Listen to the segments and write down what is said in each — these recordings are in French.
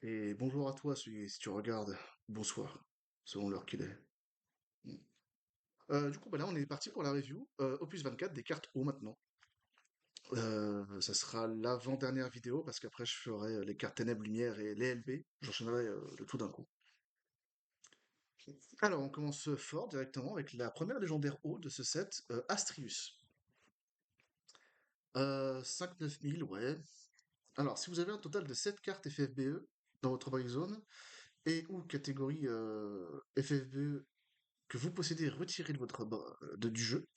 Et bonjour à toi si tu regardes. Bonsoir, selon l'heure qu'il est. Mm. Du coup, bah là, on est parti pour la review. Opus 24 des cartes O maintenant. Ça sera l'avant-dernière vidéo parce qu'après, je ferai les cartes Ténèbres, Lumière et les LB. J'enchaînerai le tout d'un coup. Alors, on commence fort directement avec la première légendaire O de ce set, Astrius. 5-9 000, ouais. Alors, si vous avez un total de 7 cartes FFBE dans votre break zone et ou catégorie FFBE que vous possédez retiré de du jeu,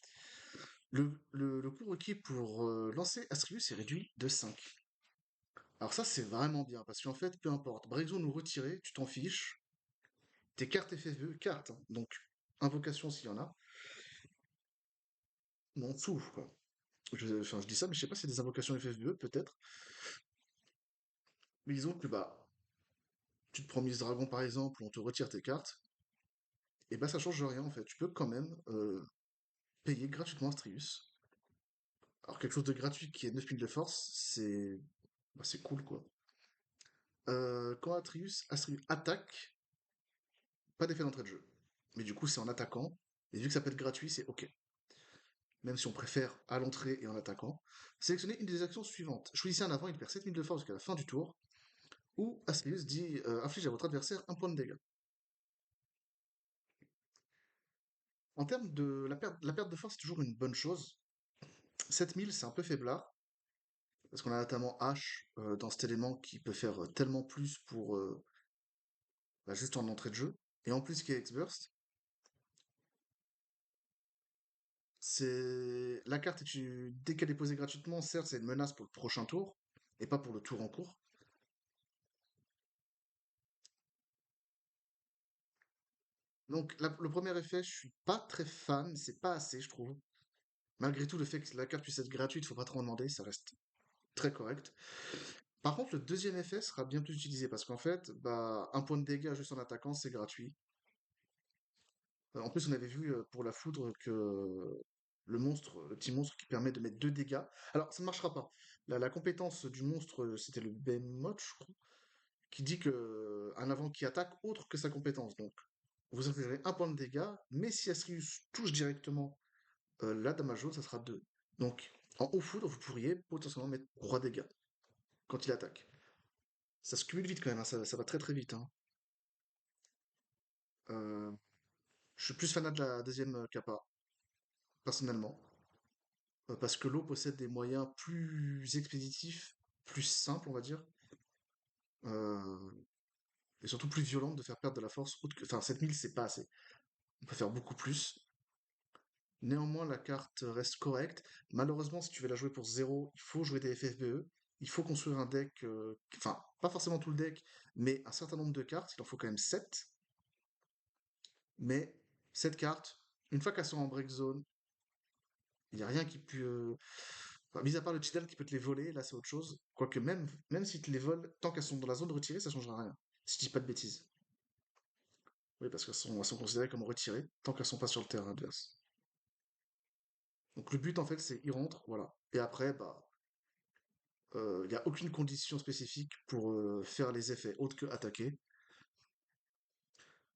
le coût requis pour lancer Astrius est réduit de 5. Alors ça, c'est vraiment bien, parce qu'en fait, peu importe, Breakzone ou retiré, tu t'en fiches. Tes cartes FFE, cartes, hein, donc invocation s'il y en a, m'en souffre, quoi. Enfin, je dis ça, mais je sais pas si c'est des invocations FFE, peut-être. Mais disons que, bah, tu te prends Miss Dragon, par exemple, ou on te retire tes cartes, et bah ça change rien, en fait. Tu peux quand même payer gratuitement Astrius. Alors quelque chose de gratuit qui est 9 piles de force, c'est cool, quoi. Quand Astrius attaque, pas d'effet d'entrée de jeu. Mais du coup, c'est en attaquant. Et vu que ça peut être gratuit, c'est OK. Même si on préfère à l'entrée et en attaquant. Sélectionnez une des actions suivantes. Choisissez un avant, il perd 7000 de force jusqu'à la fin du tour. Ou Astrius dit inflige à votre adversaire un point de dégâts. En termes de la perte de force, c'est toujours une bonne chose. 7000, c'est un peu faiblard. Parce qu'on a notamment H dans cet élément qui peut faire tellement plus pour bah, juste en entrée de jeu. Et en plus, qui est X-Burst. C'est la carte dès qu'elle est posée gratuitement, certes, c'est une menace pour le prochain tour et pas pour le tour en cours. Donc le premier effet, je suis pas très fan, c'est pas assez, je trouve. Malgré tout, le fait que la carte puisse être gratuite, faut pas trop en demander, ça reste très correct. Par contre, le deuxième effet sera bien plus utilisé parce qu'en fait, bah, un point de dégâts juste en attaquant, c'est gratuit. En plus, on avait vu pour la foudre que le monstre, le petit monstre qui permet de mettre 2 dégâts. Alors, ça ne marchera pas. La compétence du monstre, c'était le Behemoth, je crois, qui dit que un avant qui attaque autre que sa compétence. Donc, vous infligez un point de dégâts, mais si Asrius touche directement la damage jaune, ça sera 2. Donc, en haut foudre, vous pourriez potentiellement mettre 3 dégâts quand il attaque. Ça se cumule vite quand même, hein, ça va très très vite, hein. Euh, je suis plus fanat de la deuxième capa, personnellement, parce que l'eau possède des moyens plus expéditifs, plus simples, on va dire, euh, et surtout plus violentes de faire perdre de la force. Enfin, 7000, c'est pas assez. On peut faire beaucoup plus. Néanmoins, la carte reste correcte. Malheureusement, si tu veux la jouer pour 0, il faut jouer des FFBE. Il faut construire un deck, enfin, pas forcément tout le deck, mais un certain nombre de cartes. Il en faut quand même 7. Mais 7 cartes, une fois qu'elles sont en break zone, il n'y a rien qui peut. Enfin, mis à part le cheatal qui peut te les voler, là c'est autre chose. Quoique même s'il te les vole, tant qu'elles sont dans la zone retirée, ça changera rien. Si je dis pas de bêtises. Oui, parce elles sont considérées comme retirées, tant qu'elles sont pas sur le terrain adverse. Donc le but en fait c'est y rentre, voilà. Et après, bah, il n'y a aucune condition spécifique pour faire les effets autres que attaquer.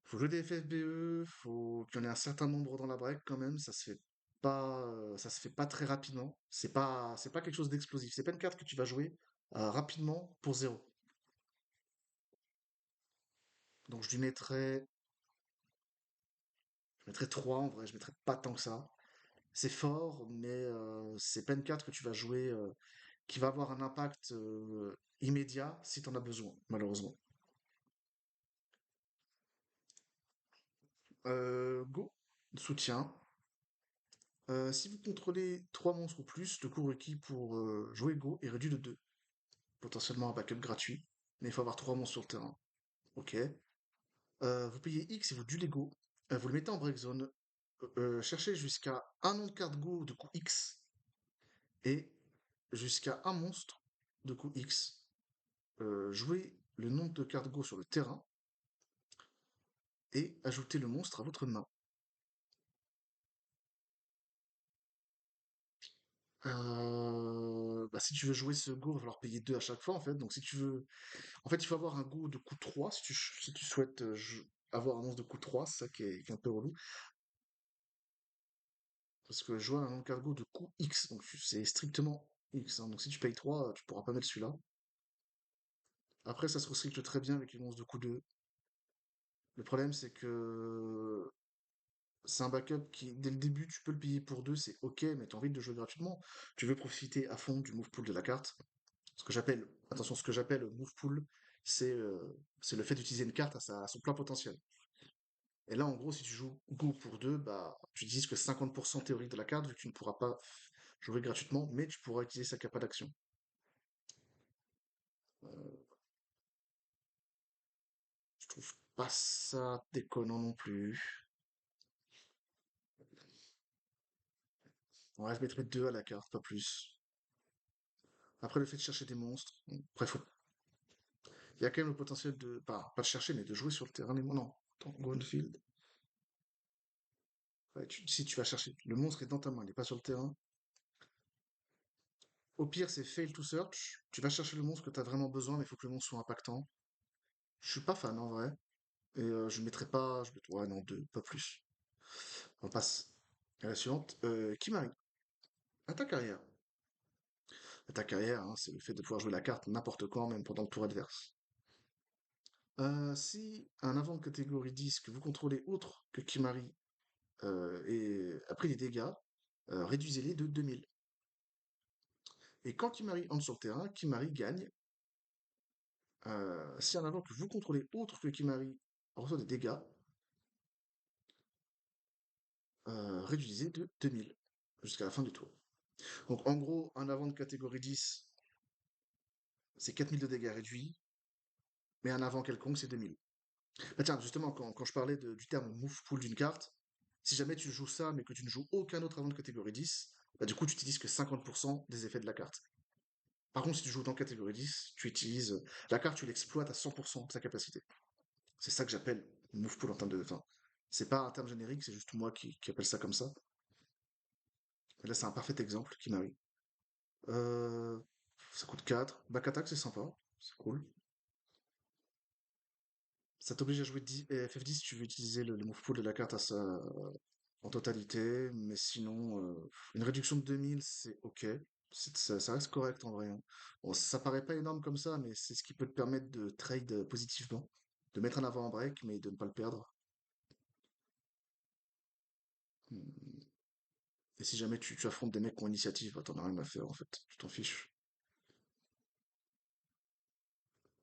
Faut jouer des FFBE, faut qu'il y en ait un certain nombre dans la break quand même, ça se fait pas très rapidement. C'est pas quelque chose d'explosif. C'est pas une carte que tu vas jouer rapidement pour 0. Donc je mettrais 3 en vrai, je mettrais pas tant que ça. C'est fort, mais c'est pas une carte que tu vas jouer qui va avoir un impact immédiat si tu en as besoin, malheureusement. Go, soutien. Si vous contrôlez 3 monstres ou plus, le coût requis pour jouer Go est réduit de 2. Potentiellement un backup gratuit, mais il faut avoir 3 monstres sur le terrain. Ok. Vous payez X et vous duelez Go. Vous le mettez en break zone. Cherchez jusqu'à un nom de carte Go de coût X et jusqu'à un monstre de coût X. Jouez le nombre de cartes Go sur le terrain et ajoutez le monstre à votre main. Bah, si tu veux jouer ce go, il va falloir payer 2 à chaque fois, en fait. Donc, si tu veux. En fait, il faut avoir un go de coût 3 si tu souhaites avoir un monstre de coût 3, c'est ça qui est un peu relou. Parce que jouer un cargo de coût X, donc c'est strictement X, hein. Donc, si tu payes 3, tu pourras pas mettre celui-là. Après, ça se recycle très bien avec les monstres de coût 2. Le problème, c'est que c'est un backup qui, dès le début, tu peux le payer pour 2, c'est ok, mais tu as envie de jouer gratuitement. Tu veux profiter à fond du move pool de la carte. Attention, ce que j'appelle move pool, c'est c'est le fait d'utiliser une carte à son plein potentiel. Et là, en gros, si tu joues Go pour 2, bah, tu utilises que 50% théorique de la carte, vu que tu ne pourras pas jouer gratuitement, mais tu pourras utiliser sa capa d'action. Euh, je trouve pas ça déconnant non plus. Ouais, je mettrais 2 à la carte, pas plus. Après, le fait de chercher des monstres, bon, après, il y a quand même le potentiel de, pas de chercher, mais de jouer sur le terrain des monstres. Non, attends, go on field. Ouais, si tu vas chercher, le monstre est dans ta main, il n'est pas sur le terrain. Au pire, c'est fail to search. Tu vas chercher le monstre que tu as vraiment besoin, mais il faut que le monstre soit impactant. Je suis pas fan en vrai. Et je mettrais pas. Ouais, non, 2, pas plus. On passe à la suivante. Kimari. À ta carrière. À ta carrière, hein, c'est le fait de pouvoir jouer la carte n'importe quand, même pendant le tour adverse. Si un avant de catégorie 10 que vous contrôlez autre que Kimari a pris des dégâts, réduisez-les de 2000. Et quand Kimari entre sur le terrain, Kimari gagne. Si un avant que vous contrôlez autre que Kimari reçoit des dégâts, réduisez de 2000 jusqu'à la fin du tour. Donc en gros, un avant de catégorie 10, c'est 4000 de dégâts réduits, mais un avant quelconque, c'est 2000. Bah tiens, justement, quand je parlais du terme move pool d'une carte, si jamais tu joues ça, mais que tu ne joues aucun autre avant de catégorie 10, bah du coup, tu utilises que 50% des effets de la carte. Par contre, si tu joues dans catégorie 10, tu utilises la carte, tu l'exploites à 100% de sa capacité. C'est ça que j'appelle move pool en termes de. Enfin, c'est pas un terme générique, c'est juste moi qui appelle ça comme ça. Et là, c'est un parfait exemple qui m'arrive. Euh, Ça coûte 4. Back attack, c'est sympa. C'est cool. Ça t'oblige à jouer 10, FF10 si tu veux utiliser le move pool de la carte en totalité. Mais sinon, une réduction de 2000, c'est ok. Ça reste correct en vrai, hein. Bon, ça paraît pas énorme comme ça, mais c'est ce qui peut te permettre de trade positivement. De mettre un avant en break, mais de ne pas le perdre. Hmm. Et si jamais tu affrontes des mecs qui ont initiative, bah, t'en as rien à faire en fait. Tu t'en fiches.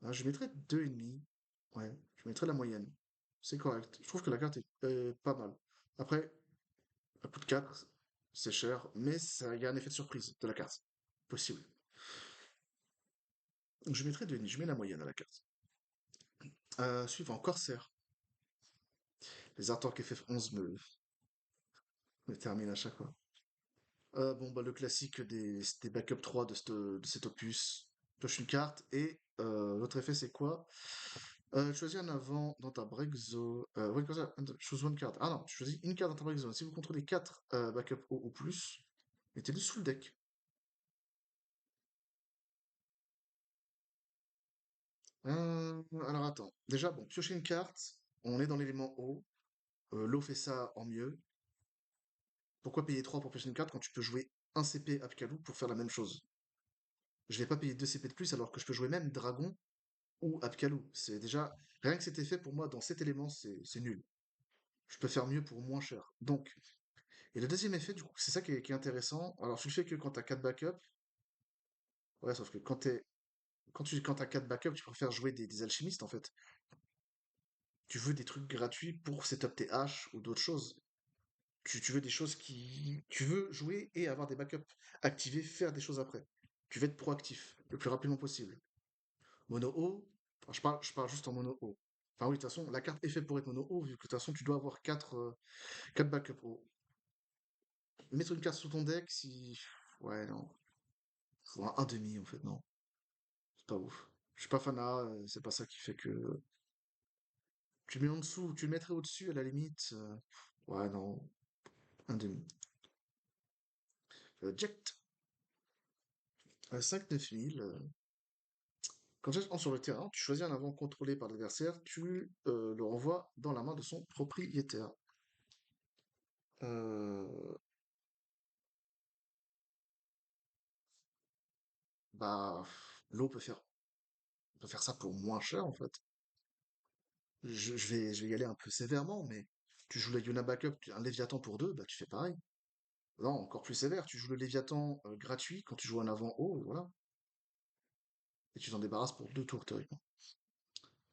Ah, je mettrais 2,5. Ouais, je mettrais la moyenne. C'est correct. Je trouve que la carte est pas mal. Après, elle coûte 4, c'est cher, mais il y a un effet de surprise de la carte. Possible. Donc je mettrais 2,5, je mets la moyenne à la carte. Suivant, Corsair. Les artworks FF11 me terminent à chaque fois. Bon, bah, le classique des backup 3 de cet opus. Pioche une carte et l'autre effet, c'est quoi? Choisis un avant dans ta break zone. Ouais, comme ça, choose one card. Ah non, tu choisis une carte dans ta break zone. Si vous contrôlez 4 backup ou plus, mettez-le sous le deck. Alors attends. Déjà, bon, piocher une carte, on est dans l'élément eau. L'eau fait ça en mieux. Pourquoi payer 3 pour piocher une carte quand tu peux jouer un CP Apkalou pour faire la même chose? Je vais pas payer 2 CP de plus alors que je peux jouer même Dragon ou Apkalou. C'est déjà, rien que cet effet pour moi dans cet élément, c'est nul. Je peux faire mieux pour moins cher. Donc, et le deuxième effet, du coup, c'est ça qui est intéressant. Alors, tu le fais que quand t'as 4 backups. Ouais, sauf que quand t'as 4 backups, tu préfères jouer des alchimistes, en fait. Tu veux des trucs gratuits pour setup tes haches ou d'autres choses. Tu veux des choses qui. Tu veux jouer et avoir des backups activés, faire des choses après. Tu veux être proactif le plus rapidement possible. Mono O, enfin, je parle juste en mono O. Enfin oui, de toute façon, la carte est faite pour être mono O, vu que de toute façon, tu dois avoir 4 backups O. Mettre une carte sous ton deck, si. Ouais, non. Faut un demi, en fait, non. C'est pas ouf. Je suis pas fanat, c'est pas ça qui fait que. Tu le mets en dessous, tu le mettrais au-dessus, à la limite. Ouais, non. Un demi. Jet. 5-9 000. Quand tu entres sur le terrain, tu choisis un avant contrôlé par l'adversaire, tu le renvoies dans la main de son propriétaire. Euh, Bah, l'eau peut faire ça pour moins cher en fait. Je vais y aller un peu sévèrement, mais tu joues la Yuna Backup, un Léviathan pour deux, bah tu fais pareil. Non, encore plus sévère, tu joues le Léviathan gratuit quand tu joues un avant haut, et voilà. Et tu t'en débarrasses pour 2 tours théoriquement.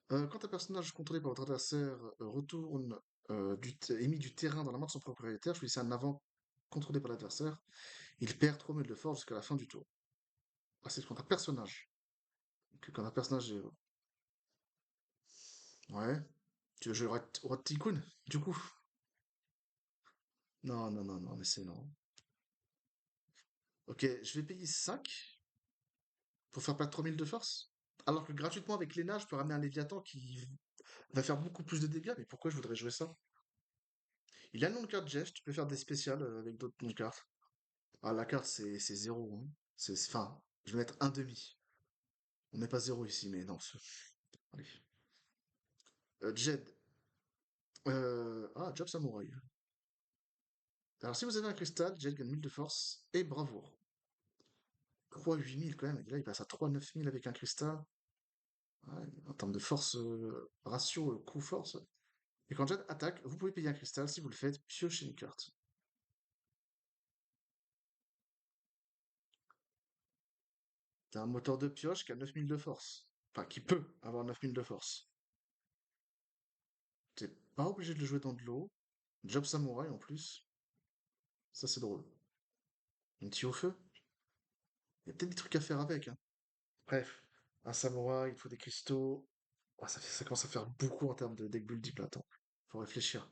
Quand un personnage contrôlé par votre adversaire retourne émis du terrain dans la main de son propriétaire, choisissez un avant contrôlé par l'adversaire, il perd 3 000 de force jusqu'à la fin du tour. Ah, c'est quand un personnage. Que quand un personnage est... Ouais. Tu veux jouer Roi de Tycoon, du coup? Non, non, non, non, mais c'est non. Ok, je vais payer 5 pour faire perdre 3 000 de force. Alors que gratuitement avec Lena, je peux ramener un Léviathan qui va faire beaucoup plus de dégâts, mais pourquoi je voudrais jouer ça? Il a le nom de carte Jeff, tu peux faire des spéciales avec d'autres noms de cartes. Ah, la carte c'est 0, hein. Enfin, je vais mettre un demi. On n'est pas zéro ici, mais non. Allez. Jed. Job Samouraï. Alors si vous avez un cristal, Jed gagne 1000 de force et bravoure. 3 8 000 quand même, et là il passe à 3 9 000 avec un cristal. Ouais, en termes de force, ratio coût-force. Et quand Jed attaque, vous pouvez payer un cristal. Si vous le faites, piochez une carte. T'as un moteur de pioche qui a 9 000 de force. Enfin, qui peut avoir 9 000 de force. T'es pas obligé de le jouer dans de l'eau. Job Samouraï en plus. Ça, c'est drôle. Un petit au feu. Il y a peut-être des trucs à faire avec, hein. Bref. Un samouraï, il faut des cristaux. Ouais, ça commence à faire beaucoup en termes de deck build deep là. Attends. Faut réfléchir.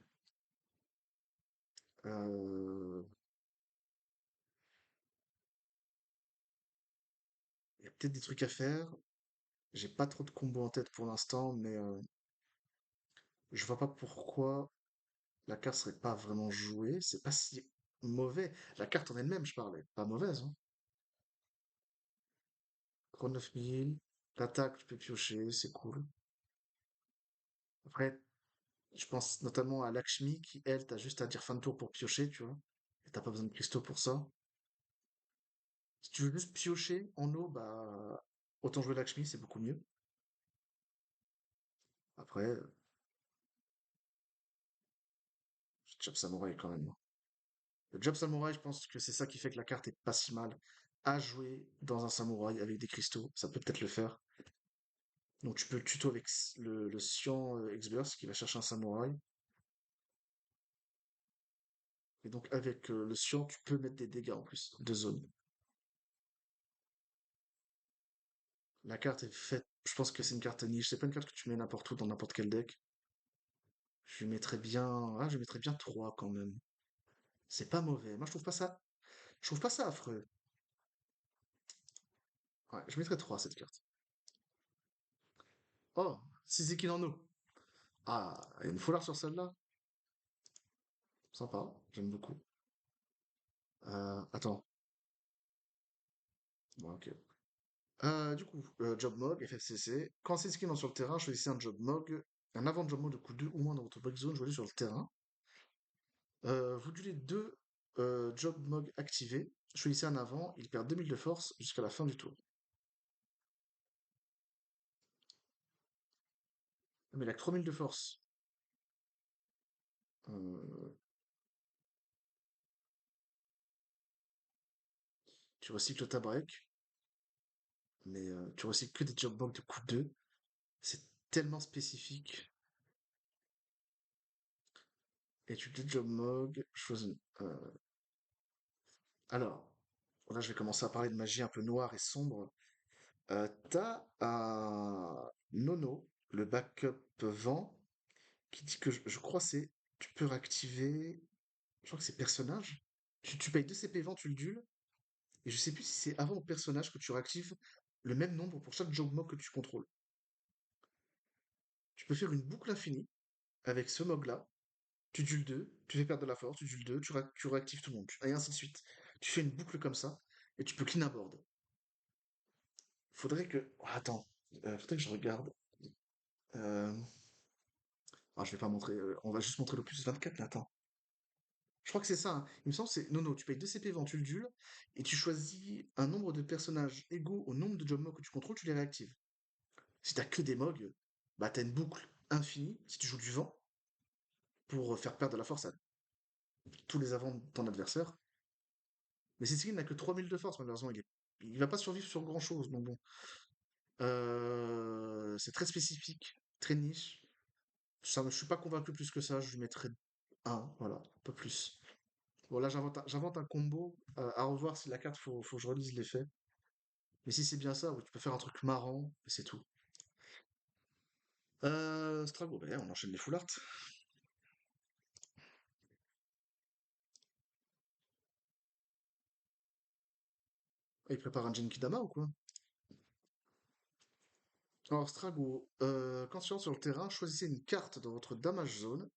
Euh, Il y a peut-être des trucs à faire. J'ai pas trop de combos en tête pour l'instant, mais je vois pas pourquoi la carte serait pas vraiment jouée. C'est pas si mauvais. La carte en elle-même, je parlais. Pas mauvaise, hein. Pro 9000. L'attaque, tu peux piocher, c'est cool. Après, je pense notamment à Lakshmi qui, elle, t'as juste à dire fin de tour pour piocher, tu vois. Et t'as pas besoin de cristaux pour ça. Si tu veux juste piocher en eau, bah, autant jouer Lakshmi, c'est beaucoup mieux. Après, Job Samurai quand même. Le Job Samurai, je pense que c'est ça qui fait que la carte est pas si mal à jouer dans un samouraï avec des cristaux. Ça peut peut-être le faire. Donc tu peux le tuto avec le Cyan X-Burst qui va chercher un samouraï. Et donc avec le Cyan, tu peux mettre des dégâts en plus de zone. La carte est faite, je pense que c'est une carte niche. C'est pas une carte que tu mets n'importe où dans n'importe quel deck. Je mettrais bien 3 quand même. C'est pas mauvais. Moi, je trouve pas ça affreux. Ouais, je mettrais 3 cette carte. Oh, Siseki no No. Ah, il y a une foulard sur celle-là. Sympa, j'aime beaucoup. Attends. Bon, ok. Du coup, Job Mog, FFCC. Quand Siseki est sur le terrain, choisissez un Job Mog. Un avant Job Mog de coup 2 ou moins dans votre box zone, jouez sur le terrain. Vous duelez 2 Job Mog activés. Choisissez un avant, il perd 2000 de force jusqu'à la fin du tour. Mais il a que 3000 de force. Euh, Tu recycles ta break, mais tu recycles que des job box de coup 2. C'est tellement spécifique. Et tu te job mog, choisis. Alors, là je vais commencer à parler de magie un peu noire et sombre. T'as un Nono, le backup vent, qui dit que je crois c'est. Tu peux réactiver. Je crois que c'est personnage. Tu payes 2 CP vent, tu le dules. Et je sais plus si c'est avant au personnage que tu réactives le même nombre pour chaque job mog que tu contrôles. Tu peux faire une boucle infinie avec ce mog-là. Tu dules 2, tu fais perdre de la force, tu dules 2, tu réactives tout le monde, et ainsi de suite. Tu fais une boucle comme ça, et tu peux clean un board. Faudrait que... oh, attends, faudrait que je regarde. Euh, Ah, je vais pas montrer, on va juste montrer le plus 24, mais attends. Je crois que c'est ça, hein. Il me semble que c'est... Non, non, tu payes 2 CP Ventuldule, et tu choisis un nombre de personnages égaux au nombre de job mods que tu contrôles, tu les réactives. Si t'as que des mogs, bah t'as une boucle infinie, si tu joues du vent, pour faire perdre de la force à tous les avants de ton adversaire. Mais Cécile n'a que 3000 de force, malheureusement, il va pas survivre sur grand-chose, donc bon. C'est très spécifique, très niche. Je suis pas convaincu plus que ça, je lui mettrais un, voilà, pas plus. Bon, là, j'invente un combo, à revoir si la carte, faut que je relise l'effet. Mais si c'est bien ça, oui, tu peux faire un truc marrant, et c'est tout. Strago, ben, on enchaîne les full art. Ah, il prépare un Genkidama ou quoi? Alors, Strago, quand tu rentres sur le terrain, choisissez une carte dans votre damage zone,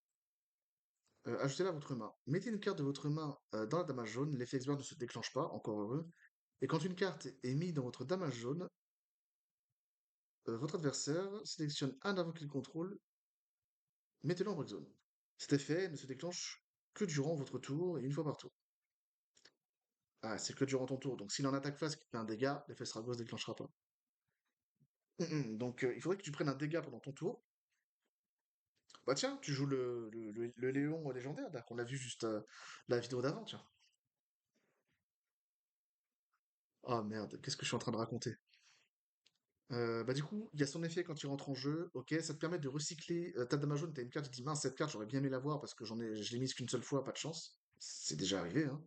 ajoutez-la à votre main. Mettez une carte de votre main dans la damage zone, l'effet expert ne se déclenche pas, encore heureux. Et quand une carte est mise dans votre damage zone, votre adversaire sélectionne un avant qu'il contrôle, mettez-le en break zone. Cet effet ne se déclenche que durant votre tour et une fois par tour. Ah, c'est que durant ton tour, donc s'il en attaque face qui te fait un dégât, l'effet Strago se déclenchera pas. Donc il faudrait que tu prennes un dégât pendant ton tour. Bah tiens, tu joues le Léon légendaire, là, qu'on a vu juste la vidéo d'avant, tiens. Ah merde, qu'est-ce que je suis en train de raconter? Bah du coup, il y a son effet quand il rentre en jeu, ok, ça te permet de recycler ta dame jaune, t'as une carte, tu te dis mince, cette carte, j'aurais bien aimé l'avoir parce que je l'ai mise qu'une seule fois, pas de chance. C'est déjà arrivé, hein.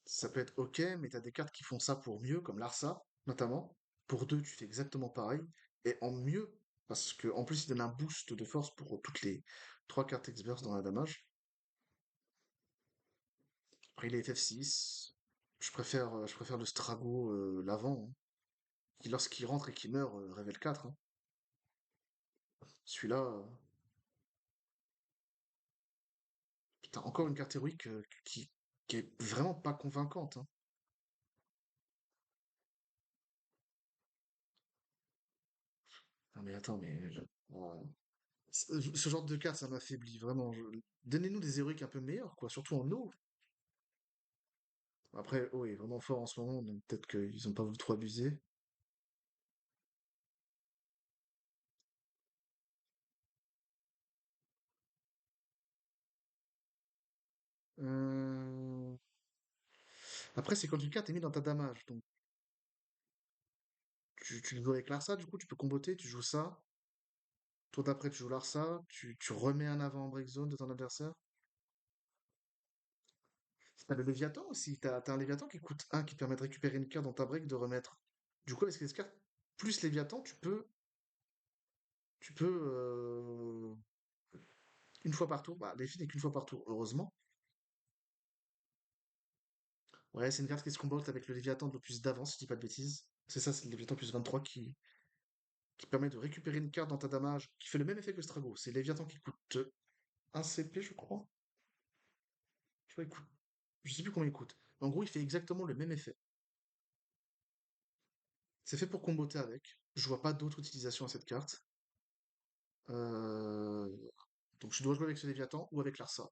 Ça peut être ok, mais t'as des cartes qui font ça pour mieux, comme Larsa, notamment. Pour deux, tu fais exactement pareil. Et en mieux, parce que en plus, il donne un boost de force pour toutes les trois cartes experts dans la damage. Après, il est FF6. Je préfère le Strago, l'avant, hein, qui, lorsqu'il rentre et qu'il meurt, révèle 4, hein. Celui-là, putain, encore une carte héroïque qui est vraiment pas convaincante, hein. Non mais attends, ce genre de carte, ça m'affaiblit vraiment. Donnez-nous des héroïques un peu meilleurs, quoi, surtout en eau. Après, eau est vraiment fort en ce moment, donc peut-être qu'ils ont pas voulu trop abuser. Euh, Après, c'est quand une carte est mise dans ta damage, donc tu joues avec Larsa, du coup, tu peux comboter, tu joues ça. Tour d'après, tu joues Larsa, tu remets un avant en break zone de ton adversaire. T'as le Léviathan aussi, t'as un Léviathan qui coûte un qui te permet de récupérer une carte dans ta break de remettre. Du coup, avec ces cartes, plus Léviathan, tu peux une fois par tour, bah, l'effet n'est qu'une fois par tour, heureusement. Ouais, c'est une carte qui se combote avec le Léviathan de l'opus d'avant, si je dis pas de bêtises. C'est ça, c'est le Léviathan plus 23 qui permet de récupérer une carte dans ta damage, qui fait le même effet que le Strago. C'est Léviathan qui coûte un CP, je crois. Je crois qu'il coûte. Je sais plus combien il coûte. En gros, il fait exactement le même effet. C'est fait pour comboter avec. Je vois pas d'autre utilisation à cette carte. Euh, Donc je dois jouer avec ce Léviathan ou avec Larsa.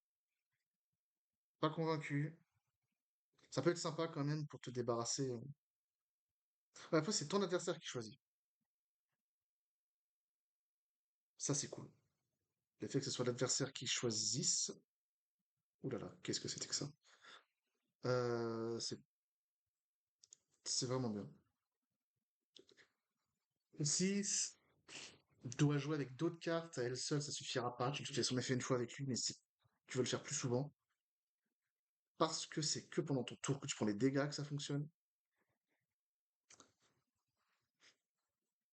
Pas convaincu. Ça peut être sympa quand même pour te débarrasser. Ouais, après, c'est ton adversaire qui choisit. Ça, c'est cool. Le fait que ce soit l'adversaire qui choisisse. Ouh là là, qu'est-ce que c'était que ça? C'est vraiment bien. 6 doit jouer avec d'autres cartes, à elle seule, ça suffira pas. Tu fais son effet une fois avec lui, mais si tu veux le faire plus souvent, parce que c'est que pendant ton tour que tu prends les dégâts que ça fonctionne.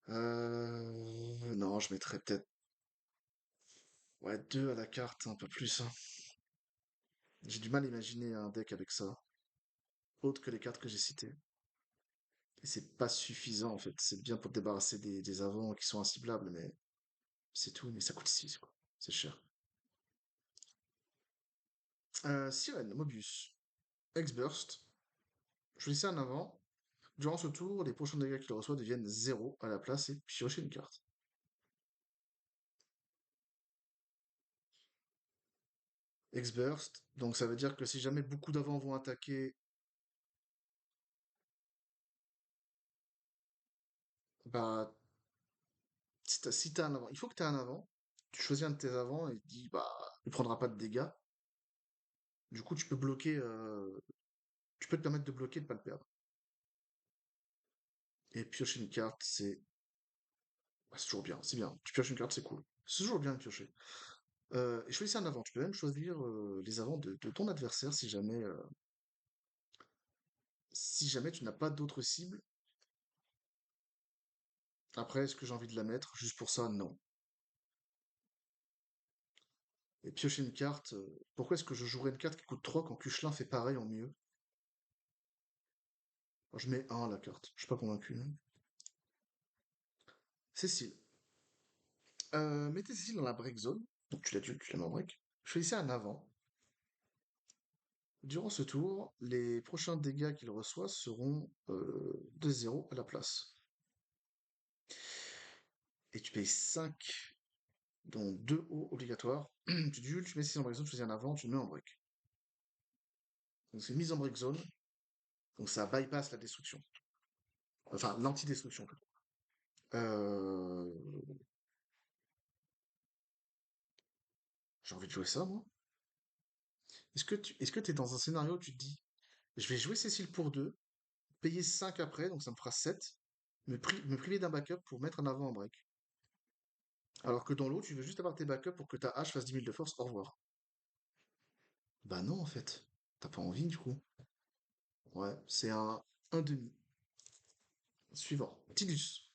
Non, je mettrais peut-être ouais, 2 à la carte, un peu plus, hein. J'ai du mal à imaginer un deck avec ça, autre que les cartes que j'ai citées. Et c'est pas suffisant en fait. C'est bien pour te débarrasser des avants qui sont inciblables, mais c'est tout. Mais ça coûte 6 quoi. C'est cher. Sirène, Mobius, X-Burst. Choisissez un avant. Durant ce tour, les prochains dégâts qu'il reçoit deviennent zéro à la place et piocher une carte. X-Burst, donc ça veut dire que si jamais beaucoup d'avants vont attaquer, bah, si t'as un avant, il faut que tu aies un avant, tu choisis un de tes avants et dis, bah, il prendra pas de dégâts. Du coup, tu peux bloquer, tu peux te permettre de bloquer et de pas le perdre. Et piocher une carte, c'est toujours bien, c'est bien. Tu pioches une carte, c'est cool. C'est toujours bien de piocher. Et choisis un avant. Tu peux même choisir les avants de ton adversaire si jamais tu n'as pas d'autres cibles. Après, est-ce que j'ai envie de la mettre? Juste pour ça, non. Et piocher une carte, pourquoi est-ce que je jouerais une carte qui coûte 3 quand Cuchelin fait pareil en mieux? Alors, je mets 1 à la carte. Je suis pas convaincu, hein. Cécile. Mettez Cécile dans la break zone. Donc tu la mets en break. Choisissez un avant. Durant ce tour, les prochains dégâts qu'il reçoit seront de 0 à la place. Et tu payes 5, dont 2 hauts obligatoires. Tu duels, tu mets Cécile en break zone, tu choisis un avant, tu le mets en break. Donc c'est mise en break zone. Donc ça bypass la destruction. Enfin, l'anti-destruction plutôt. Euh, J'ai envie de jouer ça, moi. Est-ce que t'es dans un scénario où tu te dis, je vais jouer Cécile pour 2, payer 5 après, donc ça me fera 7, me priver d'un backup pour mettre un avant en break. Alors que dans l'autre, tu veux juste avoir tes backups pour que ta hache fasse 10 000 de force, au revoir. Bah non, en fait. T'as pas envie, du coup. Ouais, c'est un demi. Suivant. Tidus.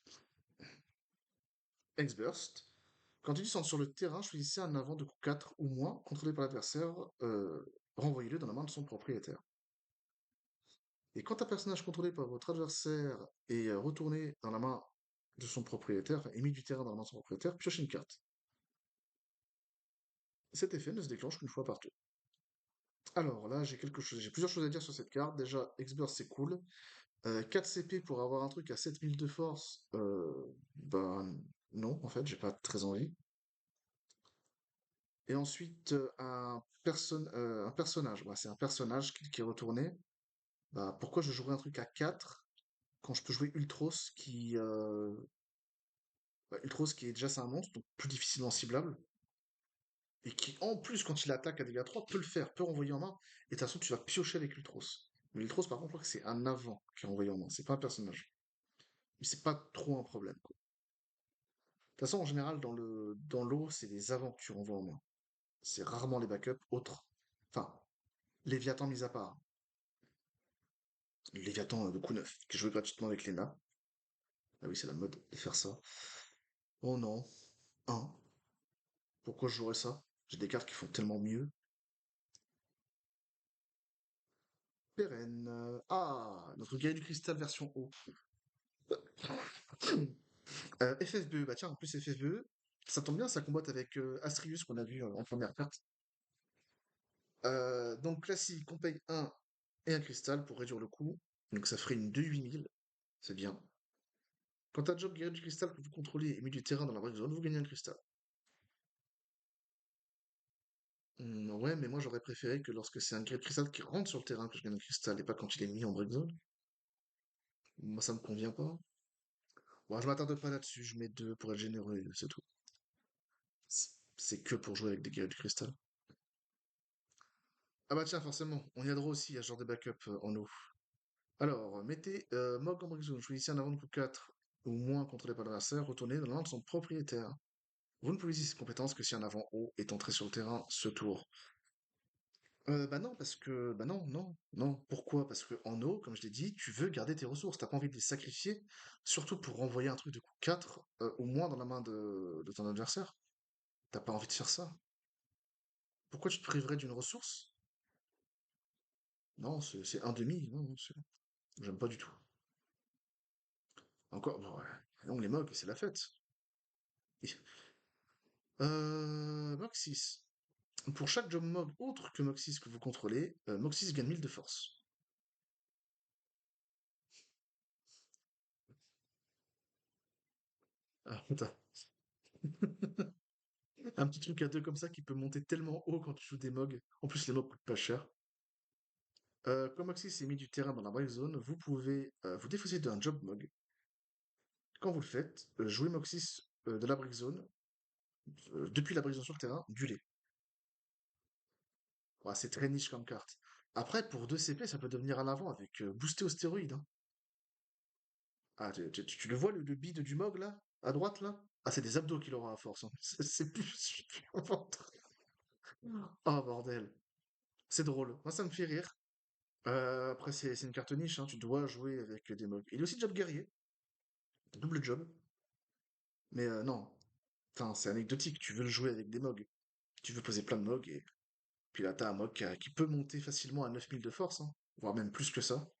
X-Burst. Quand Tidus entre sur le terrain, choisissez un avant de coup 4 ou moins, contrôlé par l'adversaire, renvoyez-le dans la main de son propriétaire. Et quand un personnage contrôlé par votre adversaire est retourné dans la main de son propriétaire, enfin, est mis du terrain dans la main de son propriétaire, piochez une carte. Cet effet ne se déclenche qu'une fois par tour. Alors là, j'ai plusieurs choses à dire sur cette carte. Déjà, X-Burst c'est cool. 4 CP pour avoir un truc à 7000 de force, ben non, en fait, j'ai pas très envie. Et ensuite, un personnage, ouais, c'est un personnage qui est retourné. Bah, pourquoi je jouerais un truc à 4 quand je peux jouer Ultros qui est déjà c'est un monstre, donc plus difficilement ciblable, et qui en plus quand il attaque à dégâts 3 peut le faire, peut renvoyer en main, et de toute façon tu vas piocher avec l'Ultros. Mais l'Ultros par contre, je crois que c'est un avant qui est envoyé en main, c'est pas un personnage. Mais c'est pas trop un problème, quoi. De toute façon, en général, dans l'eau, c'est les avants que tu renvoies en main. C'est rarement les backups autres. Enfin, Léviathan mis à part. Léviathan de coup neuf, que je joue gratuitement avec Lena. Ah oui, c'est la mode de faire ça. Oh non, un. Pourquoi je jouerais ça? J'ai des cartes qui font tellement mieux. Pérenne. Notre guerrier du cristal version haut. FFBE, bah tiens, en plus FFBE, ça tombe bien, ça combatte avec Astrius qu'on a vu en première carte. Donc classique, on paye un et un cristal pour réduire le coût. Donc ça ferait une 2 8000. C'est bien. Quand un job guerrier du cristal que vous contrôlez est mis du terrain dans la break zone, vous gagnez un cristal. Ouais, mais moi j'aurais préféré que lorsque c'est un guerrier de cristal qui rentre sur le terrain que je gagne un cristal et pas quand il est mis en break zone. Moi ça me convient pas. Bon, je m'attarde pas là-dessus, je mets 2 pour être généreux, c'est tout. C'est que pour jouer avec des guerriers du cristal. Ah bah tiens, forcément, on y a droit aussi à ce genre de backup en eau. Alors, mettez Mog en break zone, choisissez un avant de coup 4 ou moins contrôlé par l'adversaire, retournez dans la main de son propriétaire. Vous ne pouvez utiliser cette compétence que si un avant haut est entré sur le terrain ce tour. Bah non, parce que. Bah non, non, non. Pourquoi? Parce que en eau, comme je l'ai dit, tu veux garder tes ressources. T'as pas envie de les sacrifier, surtout pour renvoyer un truc de coup 4 au moins dans la main de ton adversaire. T'as pas envie de faire ça. Pourquoi tu te priverais d'une ressource? Non, c'est un demi. Non, non, j'aime pas du tout. Encore. Bon, ouais. Non, les mogs, c'est la fête. Moxis. Pour chaque job mog autre que Moxis que vous contrôlez, Moxis gagne 1000 de force. Ah, putain. Un petit truc à deux comme ça qui peut monter tellement haut quand tu joues des mogs. En plus, les mogs coûtent pas cher. Comme Oxys s'est mis du terrain dans la break zone, vous pouvez vous défausser d'un job mog. Quand vous le faites, jouez Moxys de la break zone, depuis la break zone sur le terrain, du lait. Ouais, c'est très niche comme carte. Après, pour 2 CP, ça peut devenir un avant avec boosté aux stéroïdes, hein. Ah, tu le vois, le bide du Mog, là? À droite, là? Ah, c'est des abdos qu'il aura à force, hein. C'est plus un ventre. Oh, bordel. C'est drôle. Moi, ça me fait rire. Après, c'est une carte niche, hein. Tu dois jouer avec des Mogs. Il est aussi job guerrier. Double job. Mais non. Enfin, c'est anecdotique. Tu veux le jouer avec des Mogs. Tu veux poser plein de Mogs et puis là, t'as un Mog qui peut monter facilement à 9000 de force, hein. Voire même plus que ça.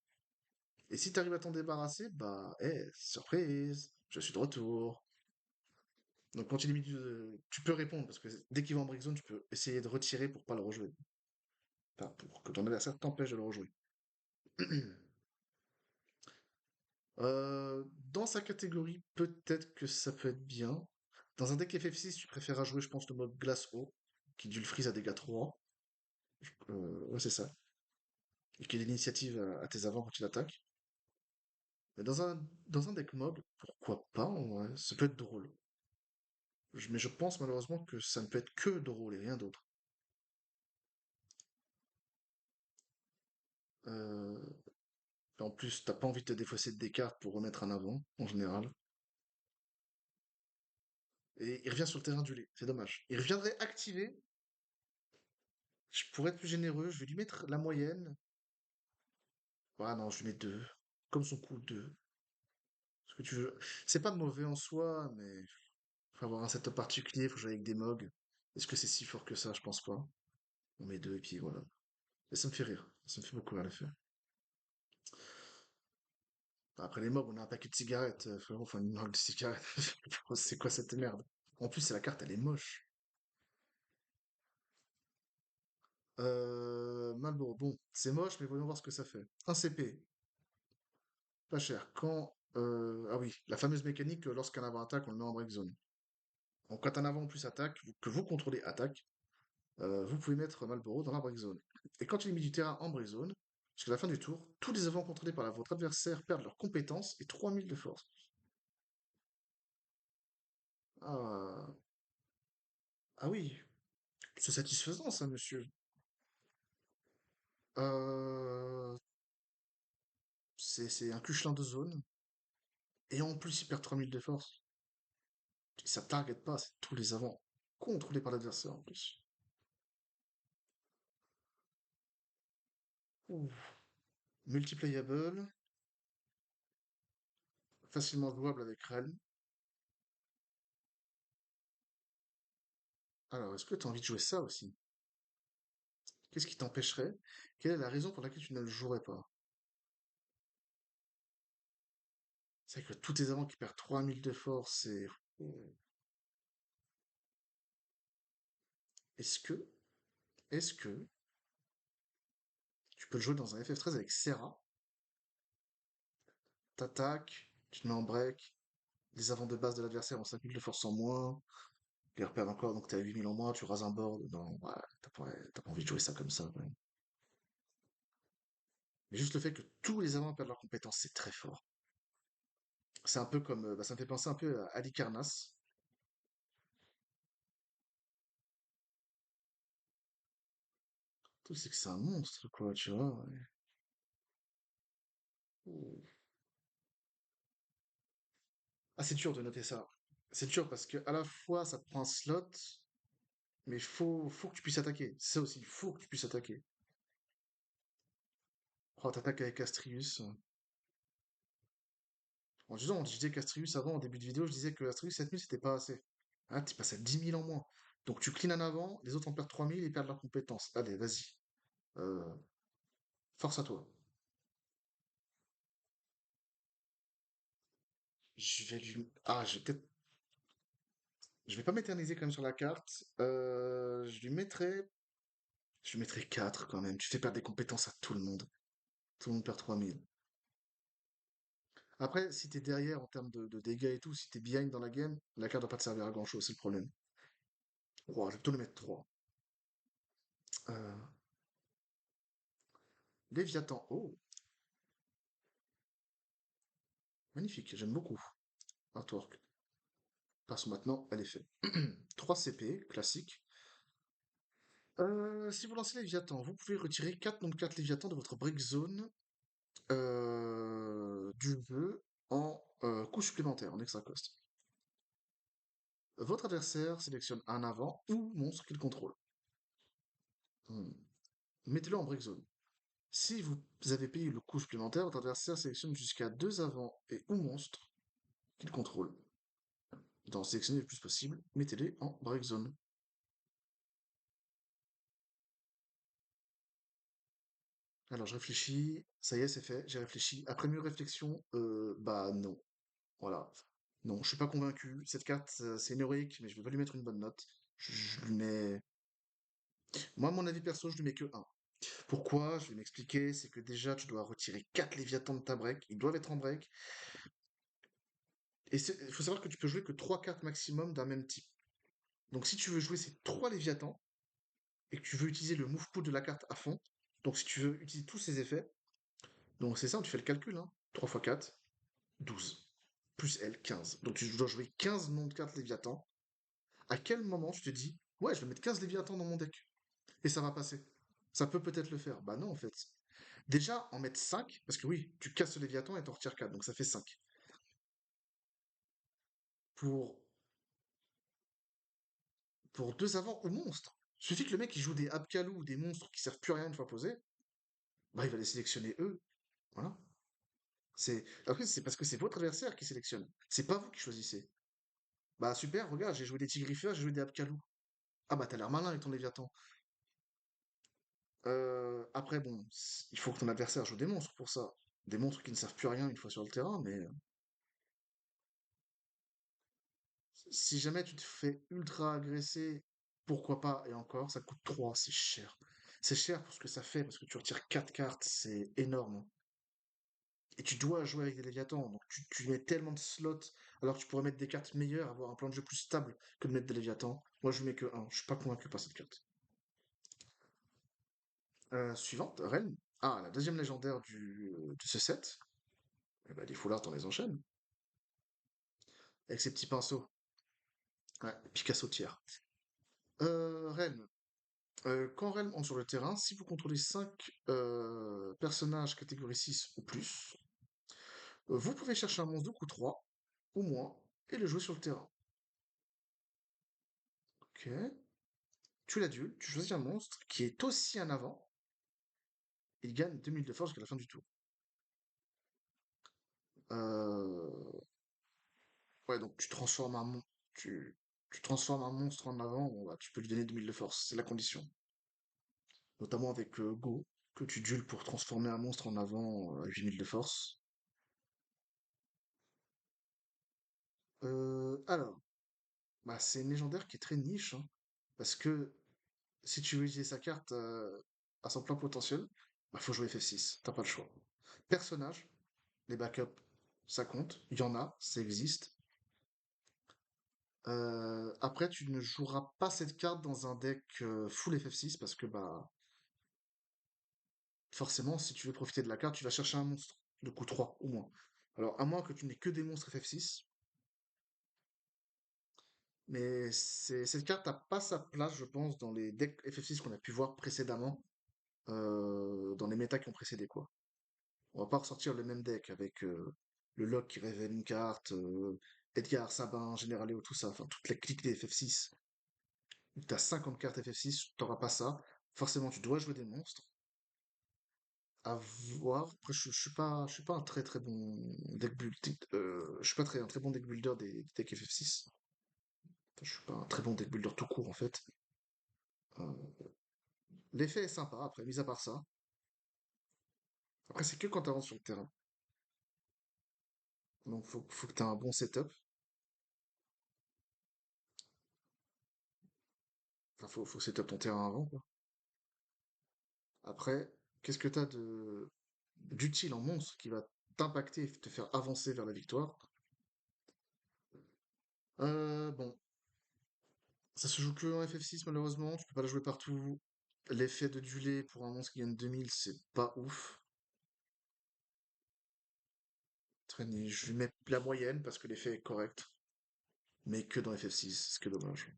Et si t'arrives à t'en débarrasser, bah, surprise, je suis de retour. Donc quand il est mis, tu peux répondre, parce que dès qu'il va en break zone, tu peux essayer de retirer pour pas le rejouer. Enfin, pour que ton adversaire t'empêche de le rejouer. Dans sa catégorie, peut-être que ça peut être bien. Dans un deck FF6, tu préfères jouer, je pense, le mode glace haut, qui du le freeze à dégâts 3. Ouais, c'est ça. Et qui est l'initiative à tes avants quand il attaque. Mais dans un deck mob, pourquoi pas, en vrai, ça peut être drôle. Mais je pense malheureusement que ça ne peut être que drôle et rien d'autre. Euh, En plus, t'as pas envie de te défausser de des cartes pour remettre un avant, en général. Et il revient sur le terrain du lait, c'est dommage. Il reviendrait activé, je pourrais être plus généreux, je vais lui mettre la moyenne. Ah non, je lui mets 2. Comme son coup, 2. Ce que tu veux. C'est pas mauvais en soi, mais faut avoir un setup particulier, faut jouer avec des mogs. Est-ce que c'est si fort que ça? Je pense pas. On met 2 et puis voilà. Et ça me fait rire. Ça me fait beaucoup rire, l'effet. Après les mogs, on a un paquet de cigarettes, frérot, enfin une marque de cigarettes. C'est quoi cette merde? En plus, c'est la carte, elle est moche. Malboro, bon, c'est moche, mais voyons voir ce que ça fait. Un CP, pas cher. Ah oui, la fameuse mécanique, lorsqu'un avant attaque, on le met en break zone. Donc quand un avant en plus attaque, que vous contrôlez attaque, vous pouvez mettre Malboro dans la break zone. Et quand il est mis du terrain en break zone, jusqu'à la fin du tour, tous les avants contrôlés par votre adversaire perdent leurs compétences et 3000 de force. Ah, ah oui, c'est satisfaisant ça, monsieur. Euh, c'est un Cuchelin de zone, et en plus il perd 3000 de force. Ça target pas, c'est tous les avants contrôlés par l'adversaire en plus. Ouh. Multiplayable, facilement jouable avec Realm. Alors, est-ce que tu as envie de jouer ça aussi? Qu'est-ce qui t'empêcherait? Quelle est la raison pour laquelle tu ne le jouerais pas? C'est vrai que tous tes avants qui perdent 3000 de force, c'est... Est-ce que, est-ce que tu peux le jouer dans un FF13 avec Serra? T'attaques, tu te mets en break, les avants de base de l'adversaire ont 5000 de force en moins, ils repèrent encore, donc t'es à 8000 en moins, tu rases un board. Non, ouais, t'as pas envie de jouer ça comme ça, ouais. Mais juste le fait que tous les avants perdent leurs compétences, c'est très fort. C'est un peu comme, bah, ça me fait penser un peu à Ali Karnas. Tout c'est que c'est un monstre, quoi, tu vois. Ouais. Ouh. Ah, c'est dur de noter ça. C'est dur parce que à la fois ça te prend un slot, mais faut que tu puisses attaquer. Ça aussi, il faut que tu puisses attaquer. Oh, t'attaques avec Astrius. On disait qu'Astrius avant, en début de vidéo, je disais que Astrius 7000 c'était pas assez. Ah, tu passes à 10 000 en moins. Donc tu clean en avant, les autres en perdent 3000 et perdent leurs compétences. Allez, vas-y. Euh, Force à toi. Je vais pas m'éterniser quand même sur la carte. Je lui mettrais 4 quand même. Tu fais perdre des compétences à tout le monde. Tout le monde perd 3000. Après, si t'es derrière en termes de dégâts et tout, si t'es behind dans la game, la carte doit pas te servir à grand chose, c'est le problème. Oh, je vais plutôt le mettre 3. Euh, Léviathan. Oh, magnifique, j'aime beaucoup. Artwork. Parce que maintenant, elle est faite. 3 CP, classique. Si vous lancez Léviathan, vous pouvez retirer 4 noms de 4 Léviathan de votre break zone du jeu en coût supplémentaire, en extra cost. Votre adversaire sélectionne un avant ou monstre qu'il contrôle. Hmm. Mettez-le en break zone. Si vous avez payé le coût supplémentaire, votre adversaire sélectionne jusqu'à 2 avant et ou monstres qu'il contrôle. Dans sélectionner le plus possible, mettez-les en break zone. Alors je réfléchis, ça y est, c'est fait, j'ai réfléchi. Après mieux réflexion, bah non. Voilà. Non, je suis pas convaincu. Cette carte, c'est une héroïque, mais je vais pas lui mettre une bonne note. Je lui mets. Moi, mon avis perso, je lui mets que un. Pourquoi? Je vais m'expliquer. C'est que déjà, tu dois retirer 4 Léviathans de ta break. Ils doivent être en break. Et il faut savoir que tu peux jouer que 3 cartes maximum d'un même type. Donc, si tu veux jouer ces 3 Léviathans et que tu veux utiliser le move pool de la carte à fond, donc si tu veux utiliser tous ces effets, donc c'est ça, tu fais le calcul, hein. 3 x 4, 12. Plus L, 15. Donc, tu dois jouer 15 noms de cartes Léviathan. À quel moment tu te dis, ouais, je vais mettre 15 Léviathans dans mon deck et ça va passer? Ça peut peut-être le faire. Bah non, en fait. Déjà, en mettre 5, parce que oui, tu casses le Léviathan et t'en retires 4, donc ça fait 5. Pour, pour deux avant ou monstres. Suffit que le mec il joue des Abkalou ou des monstres qui servent plus à rien une fois posés, bah il va les sélectionner eux. Voilà. Après, c'est parce que c'est votre adversaire qui sélectionne. C'est pas vous qui choisissez. Bah super, regarde, j'ai joué des Tigriffeurs, j'ai joué des Abkalou. Ah bah t'as l'air malin avec ton Léviathan. Après, bon, il faut que ton adversaire joue des monstres pour ça. Des monstres qui ne servent plus à rien une fois sur le terrain, mais si jamais tu te fais ultra agresser, pourquoi pas? Et encore, ça coûte 3, c'est cher. C'est cher pour ce que ça fait, parce que tu retires 4 cartes, c'est énorme. Et tu dois jouer avec des Léviathans, donc tu mets tellement de slots, alors que tu pourrais mettre des cartes meilleures, avoir un plan de jeu plus stable que de mettre des Léviathans. Moi, je mets que un. Je suis pas convaincu par cette carte. Suivante, Relm. Ah, la deuxième légendaire de ce set. Eh ben, les foulards, on les enchaîne. Avec ses petits pinceaux. Ouais, Picasso tiers. Relm. Quand Relm entre sur le terrain, si vous contrôlez 5 personnages catégorie 6 ou plus, vous pouvez chercher un monstre de coût 3 ou moins et le jouer sur le terrain. Ok. Tu l'adultes, tu choisis un monstre qui est aussi un avant, et il gagne 2000 de force jusqu'à la fin du tour. Euh, Ouais, donc tu transformes un monstre en avant, bon, bah, tu peux lui donner 2000 de force, c'est la condition. Notamment avec Go, que tu duels pour transformer un monstre en avant à 8000 de force. Alors, bah, c'est une légendaire qui est très niche, hein, parce que si tu veux utiliser sa carte à son plein potentiel, bah, faut jouer FF6, t'as pas le choix. Personnage, les backups, ça compte, il y en a, ça existe. Après, tu ne joueras pas cette carte dans un deck full FF6 parce que bah forcément, si tu veux profiter de la carte, tu vas chercher un monstre de coût 3 au moins. Alors, à moins que tu n'aies que des monstres FF6, mais cette carte n'a pas sa place, je pense, dans les decks FF6 qu'on a pu voir précédemment, dans les méta qui ont précédé, quoi. On va pas ressortir le même deck avec le lock qui révèle une carte, Edgar, Sabin, Généraléo, tout ça, enfin, toute la clique des FF6. Tu as 50 cartes FF6, t'auras pas ça. Forcément, tu dois jouer des monstres. À voir. Après, je suis pas un très très bon deck builder. Je suis pas un très bon deck builder des decks FF6. Enfin, je suis pas un très bon deck builder tout court en fait. Euh, L'effet est sympa, après, mis à part ça. Après, c'est que quand tu avances sur le terrain. Donc, faut que tu aies un bon setup. Enfin, faut setup ton terrain avant, quoi. Après, qu'est-ce que tu as d'utile en monstre qui va t'impacter et te faire avancer vers la victoire. Bon, ça se joue que en FF6 malheureusement, tu peux pas la jouer partout. L'effet de duelé pour un monstre qui gagne 2000, c'est pas ouf. Je lui mets la moyenne parce que l'effet est correct, mais que dans FF6, c'est que dommage.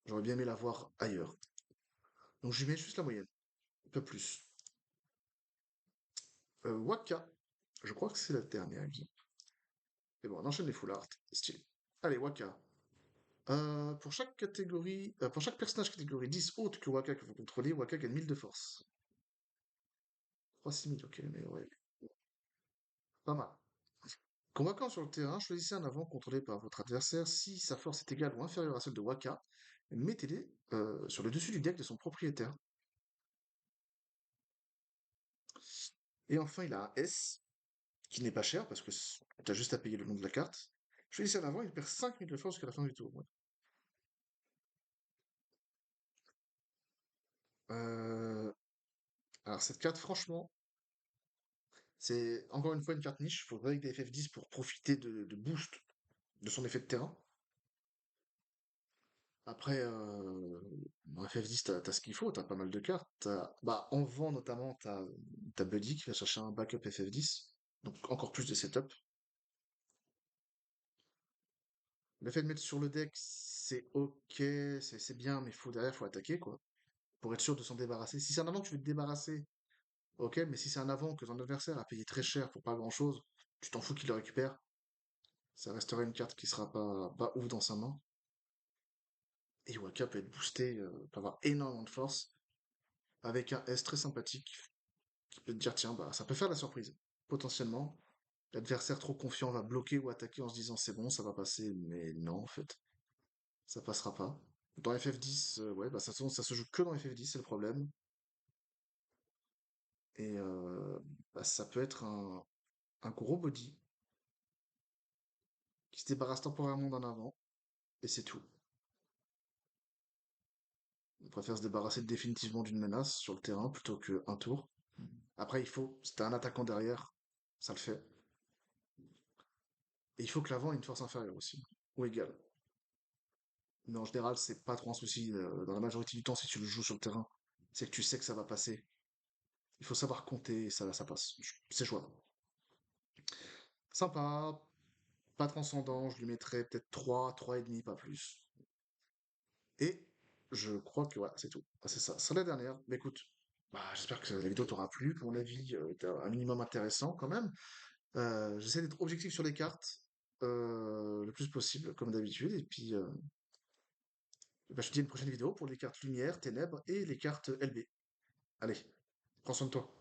J'aurais bien aimé la voir ailleurs. Donc je lui mets juste la moyenne, pas plus. Waka, je crois que c'est la dernière, il me semble. Et bon, on enchaîne les full art, stylé. Allez, Waka. Pour chaque personnage catégorie 10 autre que Waka que vous contrôlez, Waka gagne 1000 de force. 3 6000, ok, mais ouais, pas mal. Convaincant sur le terrain, choisissez un avant contrôlé par votre adversaire. Si sa force est égale ou inférieure à celle de Waka, mettez-les sur le dessus du deck de son propriétaire. Et enfin, il a un S, qui n'est pas cher, parce que tu as juste à payer le nom de la carte. Choisissez un avant, il perd 5000 de force jusqu'à la fin du tour. Ouais. Euh, Alors cette carte, franchement, c'est encore une fois une carte niche. Il faudrait avec des FF10 pour profiter de boost de son effet de terrain. Après, en FF10, t'as ce qu'il faut, t'as pas mal de cartes. Bah, en vent notamment, t'as Buddy qui va chercher un backup FF10. Donc encore plus de setup. Le fait de mettre sur le deck, c'est ok, c'est bien, mais derrière, faut attaquer, quoi. Pour être sûr de s'en débarrasser. Si c'est un avant que tu veux te débarrasser, ok, mais si c'est un avant que ton adversaire a payé très cher pour pas grand-chose, tu t'en fous qu'il le récupère. Ça restera une carte qui sera pas ouf dans sa main. Et Waka peut être boosté, peut avoir énormément de force, avec un S très sympathique, qui peut te dire, tiens, bah, ça peut faire la surprise. Potentiellement, l'adversaire trop confiant va bloquer ou attaquer en se disant, c'est bon, ça va passer, mais non, en fait, ça passera pas. Dans FF10, ouais, bah, ça se joue que dans FF10, c'est le problème. Et bah, ça peut être un gros body qui se débarrasse temporairement d'un avant, et c'est tout. On préfère se débarrasser définitivement d'une menace sur le terrain plutôt qu'un tour. Après, si t'as un attaquant derrière, ça le fait. Et il faut que l'avant ait une force inférieure aussi, ou égale. Mais en général, c'est pas trop un souci. Dans la majorité du temps, si tu le joues sur le terrain, c'est que tu sais que ça va passer. Il faut savoir compter et ça passe. C'est jouable. Sympa, pas transcendant, je lui mettrais peut-être 3, 3,5, pas plus. Et je crois que voilà, c'est tout. Ah, c'est ça. C'est la dernière. Mais écoute, bah, j'espère que la vidéo t'aura plu, que mon avis était un minimum intéressant quand même. J'essaie d'être objectif sur les cartes le plus possible, comme d'habitude. Et puis, bah, je te dis à une prochaine vidéo pour les cartes lumière, ténèbres et les cartes LB. Allez, prends soin de toi.